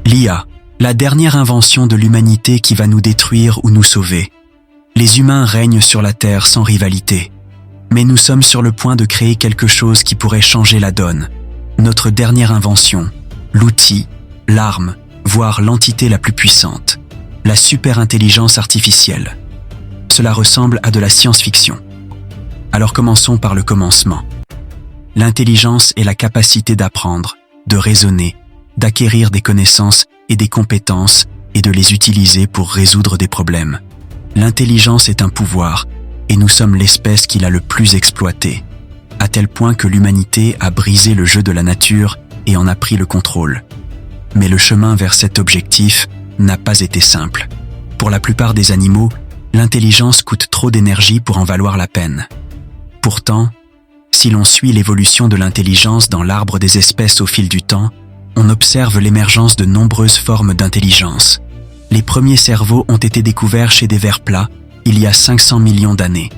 L'IA, la dernière invention de l'humanité qui va nous détruire ou nous sauver. Les humains règnent sur la Terre sans rivalité. Mais nous sommes sur le point de créer quelque chose qui pourrait changer la donne. Notre dernière invention, l'outil, l'arme, voire l'entité la plus puissante, la super-intelligence artificielle. Cela ressemble à de la science-fiction. Alors commençons par le commencement. L'intelligence est la capacité d'apprendre, de raisonner, d'acquérir des connaissances et des compétences et de les utiliser pour résoudre des problèmes. L'intelligence est un pouvoir, et nous sommes l'espèce qui l'a le plus exploité, à tel point que l'humanité a brisé le jeu de la nature et en a pris le contrôle. Mais le chemin vers cet objectif n'a pas été simple. Pour la plupart des animaux, l'intelligence coûte trop d'énergie pour en valoir la peine. Pourtant, si l'on suit l'évolution de l'intelligence dans l'arbre des espèces au fil du temps, on observe l'émergence de nombreuses formes d'intelligence. Les premiers cerveaux ont été découverts chez des vers plats il y a 500 millions d'années.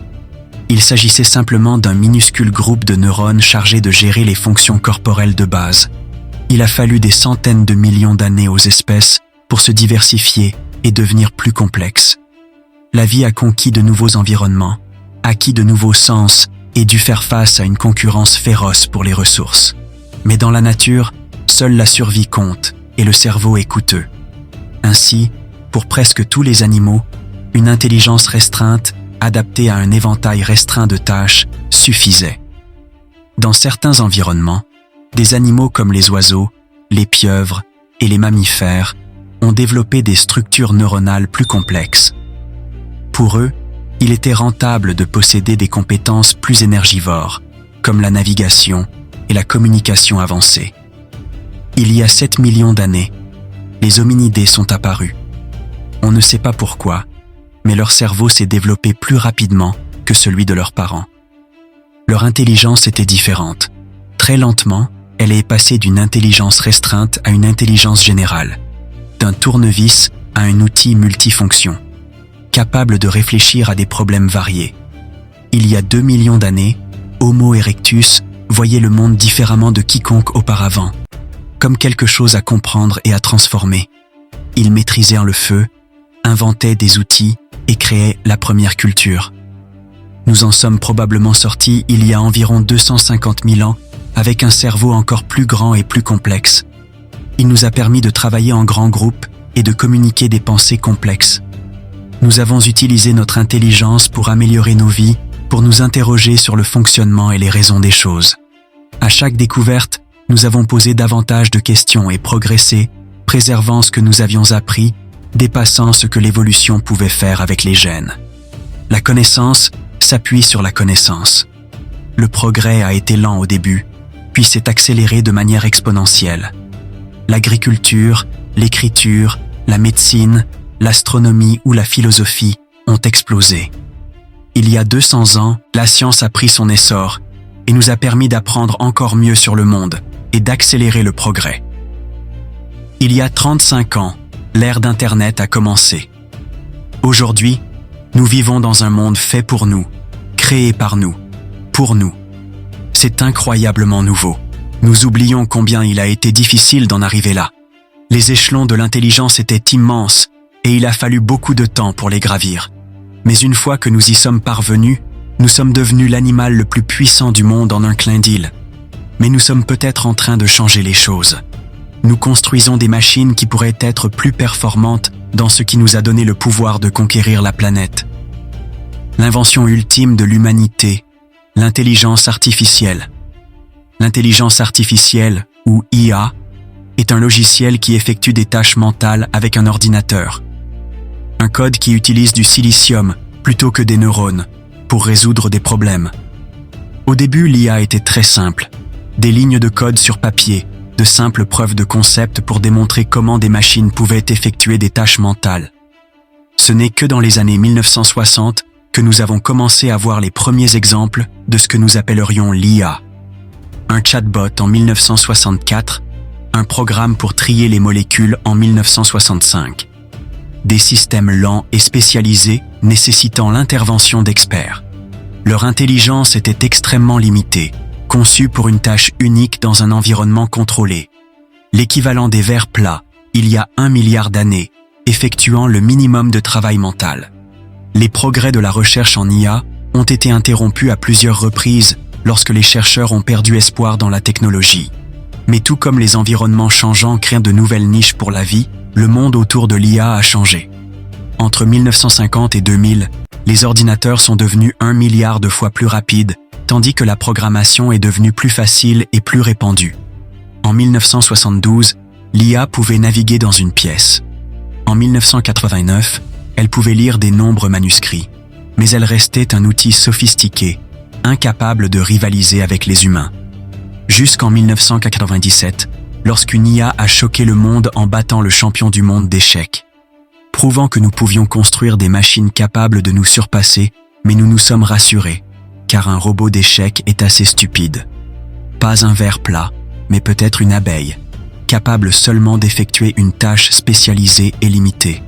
Il s'agissait simplement d'un minuscule groupe de neurones chargés de gérer les fonctions corporelles de base. Il a fallu des centaines de millions d'années aux espèces pour se diversifier et devenir plus complexes. La vie a conquis de nouveaux environnements, acquis de nouveaux sens et dû faire face à une concurrence féroce pour les ressources. Mais dans la nature, seule la survie compte et le cerveau est coûteux. Ainsi, pour presque tous les animaux, une intelligence restreinte, adaptée à un éventail restreint de tâches, suffisait. Dans certains environnements, des animaux comme les oiseaux, les pieuvres et les mammifères ont développé des structures neuronales plus complexes. Pour eux, il était rentable de posséder des compétences plus énergivores, comme la navigation et la communication avancée. Il y a 7 millions d'années, les hominidés sont apparus. On ne sait pas pourquoi, mais leur cerveau s'est développé plus rapidement que celui de leurs parents. Leur intelligence était différente. Très lentement, elle est passée d'une intelligence restreinte à une intelligence générale, d'un tournevis à un outil multifonction, capable de réfléchir à des problèmes variés. Il y a 2 millions d'années, Homo erectus voyait le monde différemment de quiconque auparavant, comme quelque chose à comprendre et à transformer. Il maîtrisait le feu, inventait des outils et créait la première culture. Nous en sommes probablement sortis il y a environ 250 000 ans avec un cerveau encore plus grand et plus complexe. Il nous a permis de travailler en grands groupes et de communiquer des pensées complexes. Nous avons utilisé notre intelligence pour améliorer nos vies, pour nous interroger sur le fonctionnement et les raisons des choses. À chaque découverte, nous avons posé davantage de questions et progressé, préservant ce que nous avions appris, dépassant ce que l'évolution pouvait faire avec les gènes. La connaissance s'appuie sur la connaissance. Le progrès a été lent au début, puis s'est accéléré de manière exponentielle. L'agriculture, l'écriture, la médecine, l'astronomie ou la philosophie ont explosé. Il y a 200 ans, la science a pris son essor et nous a permis d'apprendre encore mieux sur le monde et d'accélérer le progrès. Il y a 35 ans, l'ère d'Internet a commencé. Aujourd'hui, nous vivons dans un monde fait pour nous, créé par nous, pour nous. C'est incroyablement nouveau. Nous oublions combien il a été difficile d'en arriver là. Les échelons de l'intelligence étaient immenses et il a fallu beaucoup de temps pour les gravir. Mais une fois que nous y sommes parvenus, nous sommes devenus l'animal le plus puissant du monde en un clin d'œil. Mais nous sommes peut-être en train de changer les choses. Nous construisons des machines qui pourraient être plus performantes dans ce qui nous a donné le pouvoir de conquérir la planète. L'invention ultime de l'humanité, l'intelligence artificielle. L'intelligence artificielle, ou IA, est un logiciel qui effectue des tâches mentales avec un ordinateur. Un code qui utilise du silicium plutôt que des neurones pour résoudre des problèmes. Au début, l'IA était très simple. Des lignes de code sur papier, de simples preuves de concept pour démontrer comment des machines pouvaient effectuer des tâches mentales. Ce n'est que dans les années 1960 que nous avons commencé à voir les premiers exemples de ce que nous appellerions l'IA. Un chatbot en 1964, un programme pour trier les molécules en 1965. Des systèmes lents et spécialisés nécessitant l'intervention d'experts. Leur intelligence était extrêmement limitée, conçue pour une tâche unique dans un environnement contrôlé. L'équivalent des vers plats, il y a 1 milliard d'années, effectuant le minimum de travail mental. Les progrès de la recherche en IA ont été interrompus à plusieurs reprises lorsque les chercheurs ont perdu espoir dans la technologie. Mais tout comme les environnements changeants créent de nouvelles niches pour la vie, le monde autour de l'IA a changé. Entre 1950 et 2000, les ordinateurs sont devenus 1 milliard de fois plus rapides, tandis que la programmation est devenue plus facile et plus répandue. En 1972, l'IA pouvait naviguer dans une pièce. En 1989, elle pouvait lire des nombres manuscrits, mais elle restait un outil sophistiqué, incapable de rivaliser avec les humains. Jusqu'en 1997, lorsqu'une IA a choqué le monde en battant le champion du monde d'échecs, prouvant que nous pouvions construire des machines capables de nous surpasser, mais nous nous sommes rassurés, car un robot d'échecs est assez stupide. Pas un ver plat, mais peut-être une abeille, capable seulement d'effectuer une tâche spécialisée et limitée.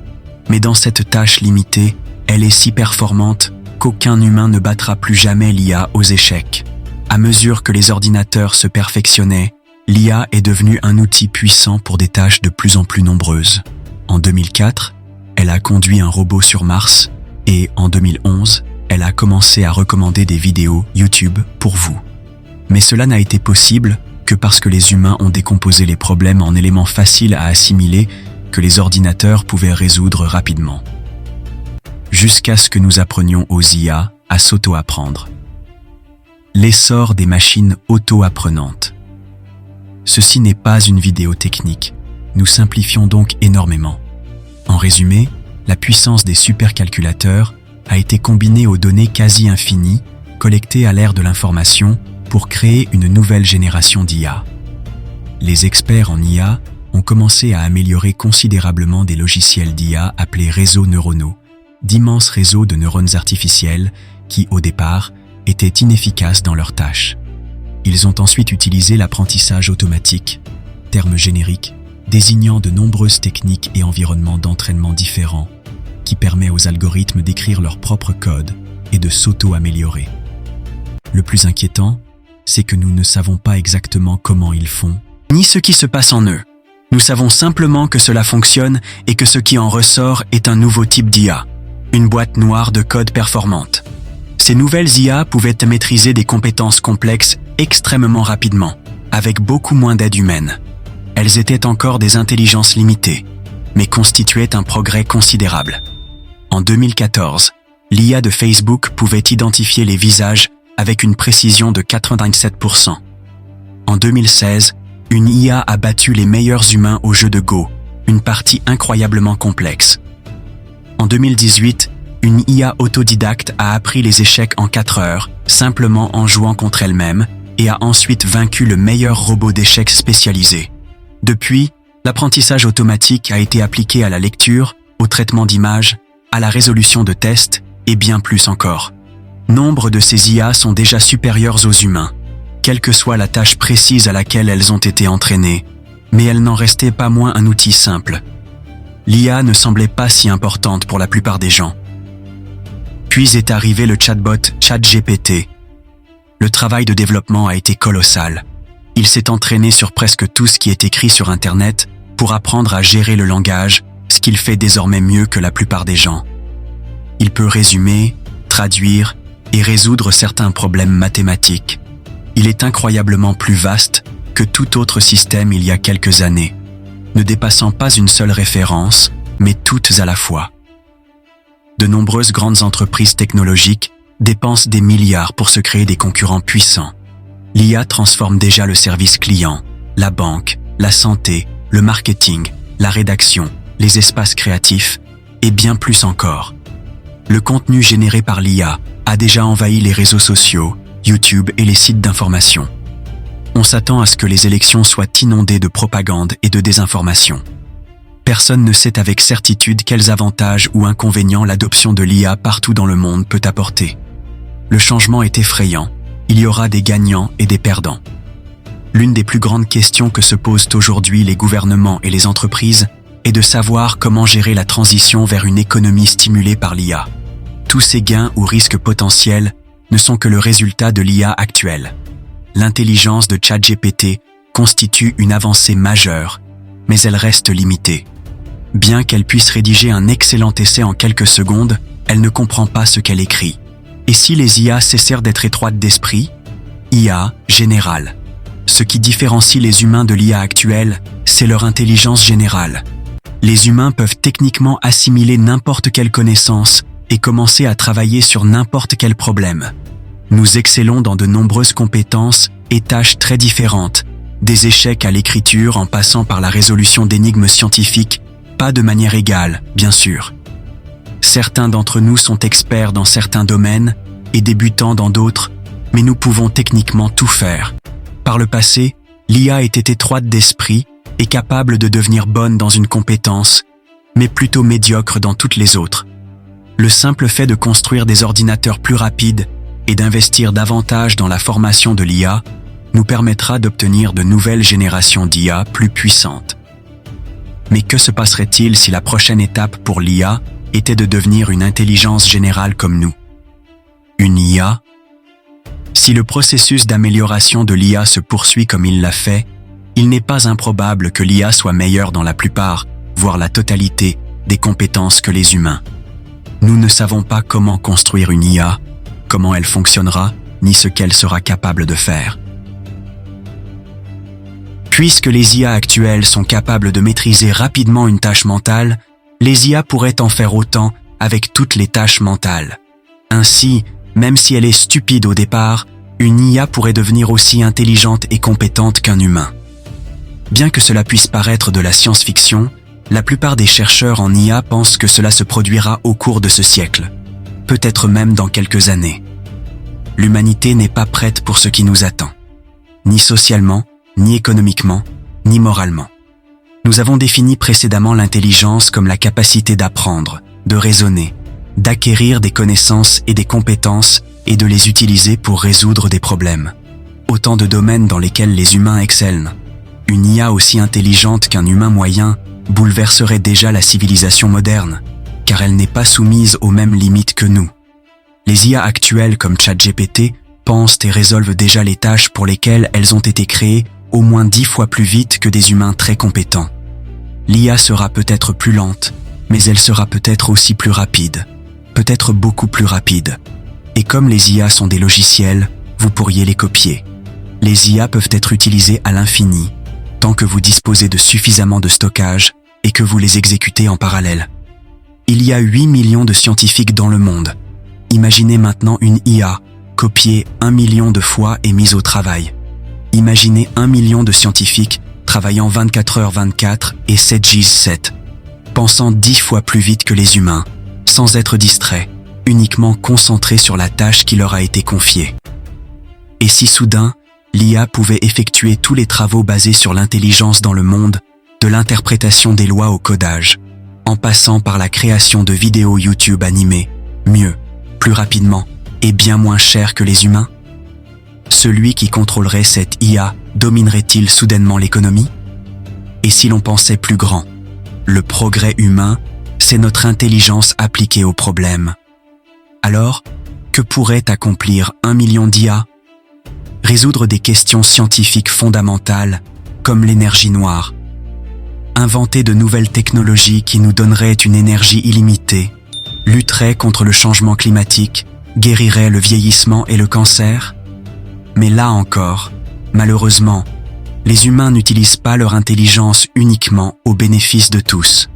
Mais dans cette tâche limitée, elle est si performante qu'aucun humain ne battra plus jamais l'IA aux échecs. À mesure que les ordinateurs se perfectionnaient, l'IA est devenue un outil puissant pour des tâches de plus en plus nombreuses. En 2004, elle a conduit un robot sur Mars et en 2011, elle a commencé à recommander des vidéos YouTube pour vous. Mais cela n'a été possible que parce que les humains ont décomposé les problèmes en éléments faciles à assimiler que les ordinateurs pouvaient résoudre rapidement. Jusqu'à ce que nous apprenions aux IA à s'auto-apprendre. L'essor des machines auto-apprenantes. Ceci n'est pas une vidéo technique, nous simplifions donc énormément. En résumé, la puissance des supercalculateurs a été combinée aux données quasi infinies collectées à l'ère de l'information pour créer une nouvelle génération d'IA. Les experts en IA ont commencé à améliorer considérablement des logiciels d'IA appelés réseaux neuronaux, d'immenses réseaux de neurones artificiels qui, au départ, étaient inefficaces dans leurs tâches. Ils ont ensuite utilisé l'apprentissage automatique, terme générique désignant de nombreuses techniques et environnements d'entraînement différents, qui permet aux algorithmes d'écrire leur propre code et de s'auto-améliorer. Le plus inquiétant, c'est que nous ne savons pas exactement comment ils font, ni ce qui se passe en eux. Nous savons simplement que cela fonctionne et que ce qui en ressort est un nouveau type d'IA, une boîte noire de code performante. Ces nouvelles IA pouvaient maîtriser des compétences complexes extrêmement rapidement, avec beaucoup moins d'aide humaine. Elles étaient encore des intelligences limitées, mais constituaient un progrès considérable. En 2014, l'IA de Facebook pouvait identifier les visages avec une précision de 97%. En 2016, une IA a battu les meilleurs humains au jeu de Go, une partie incroyablement complexe. En 2018, une IA autodidacte a appris les échecs en 4 heures, simplement en jouant contre elle-même, et a ensuite vaincu le meilleur robot d'échecs spécialisé. Depuis, l'apprentissage automatique a été appliqué à la lecture, au traitement d'images, à la résolution de tests, et bien plus encore. Nombre de ces IA sont déjà supérieures aux humains, quelle que soit la tâche précise à laquelle elles ont été entraînées, mais elles n'en restaient pas moins un outil simple. L'IA ne semblait pas si importante pour la plupart des gens. Puis est arrivé le chatbot ChatGPT. Le travail de développement a été colossal. Il s'est entraîné sur presque tout ce qui est écrit sur Internet pour apprendre à gérer le langage, ce qu'il fait désormais mieux que la plupart des gens. Il peut résumer, traduire et résoudre certains problèmes mathématiques. Il est incroyablement plus vaste que tout autre système il y a quelques années, ne dépassant pas une seule référence, mais toutes à la fois. De nombreuses grandes entreprises technologiques dépensent des milliards pour se créer des concurrents puissants. L'IA transforme déjà le service client, la banque, la santé, le marketing, la rédaction, les espaces créatifs et bien plus encore. Le contenu généré par l'IA a déjà envahi les réseaux sociaux, YouTube et les sites d'information. On s'attend à ce que les élections soient inondées de propagande et de désinformation. Personne ne sait avec certitude quels avantages ou inconvénients l'adoption de l'IA partout dans le monde peut apporter. Le changement est effrayant. Il y aura des gagnants et des perdants. L'une des plus grandes questions que se posent aujourd'hui les gouvernements et les entreprises est de savoir comment gérer la transition vers une économie stimulée par l'IA. Tous ces gains ou risques potentiels ne sont que le résultat de l'IA actuelle. L'intelligence de ChatGPT constitue une avancée majeure, mais elle reste limitée. Bien qu'elle puisse rédiger un excellent essai en quelques secondes, elle ne comprend pas ce qu'elle écrit. Et si les IA cessèrent d'être étroites d'esprit? IA générale. Ce qui différencie les humains de l'IA actuelle, c'est leur intelligence générale. Les humains peuvent techniquement assimiler n'importe quelle connaissance et commencer à travailler sur n'importe quel problème. Nous excellons dans de nombreuses compétences et tâches très différentes, des échecs à l'écriture en passant par la résolution d'énigmes scientifiques, pas de manière égale, bien sûr. Certains d'entre nous sont experts dans certains domaines et débutants dans d'autres, mais nous pouvons techniquement tout faire. Par le passé, l'IA était étroite d'esprit et capable de devenir bonne dans une compétence, mais plutôt médiocre dans toutes les autres. Le simple fait de construire des ordinateurs plus rapides et d'investir davantage dans la formation de l'IA nous permettra d'obtenir de nouvelles générations d'IA plus puissantes. Mais que se passerait-il si la prochaine étape pour l'IA était de devenir une intelligence générale comme nous? Une IA? Si le processus d'amélioration de l'IA se poursuit comme il l'a fait, il n'est pas improbable que l'IA soit meilleure dans la plupart, voire la totalité, des compétences que les humains. Nous ne savons pas comment construire une IA, comment elle fonctionnera, ni ce qu'elle sera capable de faire. Puisque les IA actuelles sont capables de maîtriser rapidement une tâche mentale, les IA pourraient en faire autant avec toutes les tâches mentales. Ainsi, même si elle est stupide au départ, une IA pourrait devenir aussi intelligente et compétente qu'un humain. Bien que cela puisse paraître de la science-fiction, la plupart des chercheurs en IA pensent que cela se produira au cours de ce siècle, peut-être même dans quelques années. L'humanité n'est pas prête pour ce qui nous attend, ni socialement, ni économiquement, ni moralement. Nous avons défini précédemment l'intelligence comme la capacité d'apprendre, de raisonner, d'acquérir des connaissances et des compétences et de les utiliser pour résoudre des problèmes. Autant de domaines dans lesquels les humains excellent. Une IA aussi intelligente qu'un humain moyen bouleverserait déjà la civilisation moderne, car elle n'est pas soumise aux mêmes limites que nous. Les IA actuelles comme ChatGPT pensent et résolvent déjà les tâches pour lesquelles elles ont été créées au moins 10 fois plus vite que des humains très compétents. L'IA sera peut-être plus lente, mais elle sera peut-être aussi plus rapide, peut-être beaucoup plus rapide. Et comme les IA sont des logiciels, vous pourriez les copier. Les IA peuvent être utilisées à l'infini, tant que vous disposez de suffisamment de stockage et que vous les exécutez en parallèle. Il y a 8 millions de scientifiques dans le monde. Imaginez maintenant une IA, copiée 1 million de fois et mise au travail. Imaginez 1 million de scientifiques travaillant 24h/24 et 7 jours sur 7, pensant 10 fois plus vite que les humains, sans être distraits, uniquement concentrés sur la tâche qui leur a été confiée. Et si soudain, l'IA pouvait effectuer tous les travaux basés sur l'intelligence dans le monde, de l'interprétation des lois au codage, en passant par la création de vidéos YouTube animées, mieux, plus rapidement et bien moins cher que les humains? Celui qui contrôlerait cette IA dominerait-il soudainement l'économie? Et si l'on pensait plus grand? Le progrès humain, c'est notre intelligence appliquée au problème. Alors, que pourrait accomplir 1 million d'IA? Résoudre des questions scientifiques fondamentales, comme l'énergie noire. Inventer de nouvelles technologies qui nous donneraient une énergie illimitée, lutterait contre le changement climatique, guérirait le vieillissement et le cancer? Mais là encore, malheureusement, les humains n'utilisent pas leur intelligence uniquement au bénéfice de tous.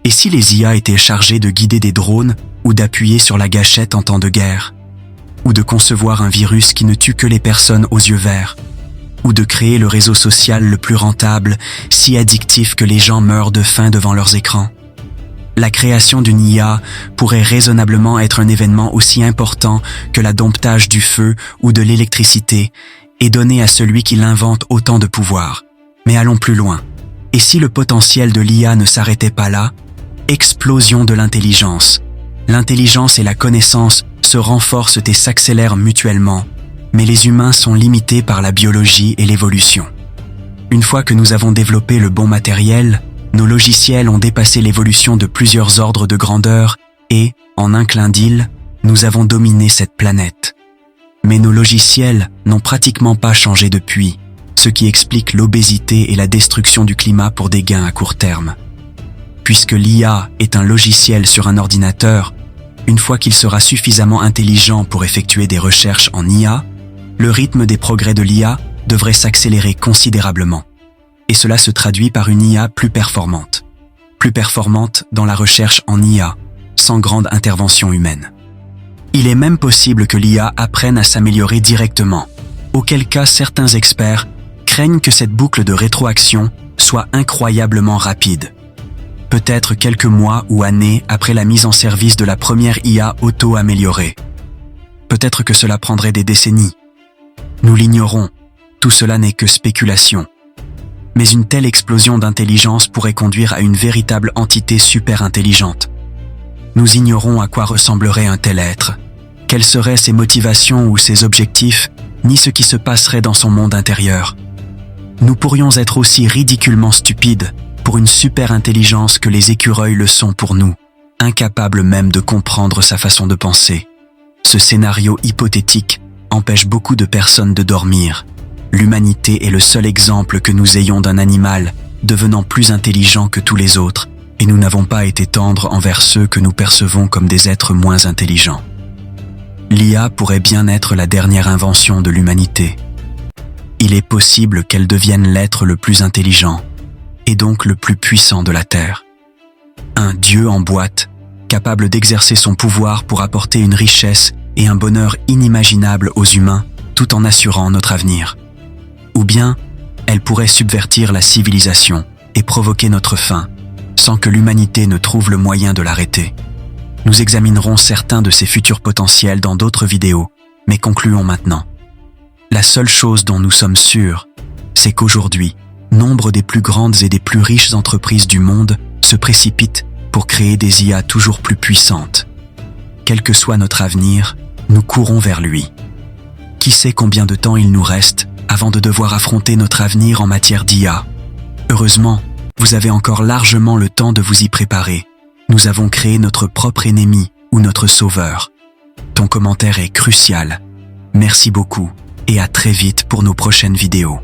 Et si les IA étaient chargées de guider des drones ou d'appuyer sur la gâchette en temps de guerre? Ou de concevoir un virus qui ne tue que les personnes aux yeux verts? Ou de créer le réseau social le plus rentable, si addictif que les gens meurent de faim devant leurs écrans? La création d'une IA pourrait raisonnablement être un événement aussi important que la domptage du feu ou de l'électricité et donner à celui qui l'invente autant de pouvoir. Mais allons plus loin. Et si le potentiel de l'IA ne s'arrêtait pas là? Explosion de l'intelligence. L'intelligence et la connaissance se renforcent et s'accélèrent mutuellement, mais les humains sont limités par la biologie et l'évolution. Une fois que nous avons développé le bon matériel, nos logiciels ont dépassé l'évolution de plusieurs ordres de grandeur et, en un clin d'œil, nous avons dominé cette planète. Mais nos logiciels n'ont pratiquement pas changé depuis, ce qui explique l'obésité et la destruction du climat pour des gains à court terme. Puisque l'IA est un logiciel sur un ordinateur, une fois qu'il sera suffisamment intelligent pour effectuer des recherches en IA, le rythme des progrès de l'IA devrait s'accélérer considérablement. Et cela se traduit par une IA plus performante. Plus performante dans la recherche en IA, sans grande intervention humaine. Il est même possible que l'IA apprenne à s'améliorer directement, auquel cas certains experts craignent que cette boucle de rétroaction soit incroyablement rapide. Peut-être quelques mois ou années après la mise en service de la première IA auto-améliorée. Peut-être que cela prendrait des décennies. Nous l'ignorons, tout cela n'est que spéculation. Mais une telle explosion d'intelligence pourrait conduire à une véritable entité super intelligente. Nous ignorons à quoi ressemblerait un tel être, quelles seraient ses motivations ou ses objectifs, ni ce qui se passerait dans son monde intérieur. Nous pourrions être aussi ridiculement stupides pour une super intelligence que les écureuils le sont pour nous, incapables même de comprendre sa façon de penser. Ce scénario hypothétique empêche beaucoup de personnes de dormir. L'humanité est le seul exemple que nous ayons d'un animal devenant plus intelligent que tous les autres, et nous n'avons pas été tendres envers ceux que nous percevons comme des êtres moins intelligents. L'IA pourrait bien être la dernière invention de l'humanité. Il est possible qu'elle devienne l'être le plus intelligent, et donc le plus puissant de la Terre. Un dieu en boîte, capable d'exercer son pouvoir pour apporter une richesse et un bonheur inimaginables aux humains, tout en assurant notre avenir. Ou bien, elle pourrait subvertir la civilisation et provoquer notre fin, sans que l'humanité ne trouve le moyen de l'arrêter. Nous examinerons certains de ces futurs potentiels dans d'autres vidéos, mais concluons maintenant. La seule chose dont nous sommes sûrs, c'est qu'aujourd'hui, nombre des plus grandes et des plus riches entreprises du monde se précipitent pour créer des IA toujours plus puissantes. Quel que soit notre avenir, nous courons vers lui. Qui sait combien de temps il nous reste avant de devoir affronter notre avenir en matière d'IA. Heureusement, vous avez encore largement le temps de vous y préparer. Nous avons créé notre propre ennemi ou notre sauveur. Ton commentaire est crucial. Merci beaucoup et à très vite pour nos prochaines vidéos.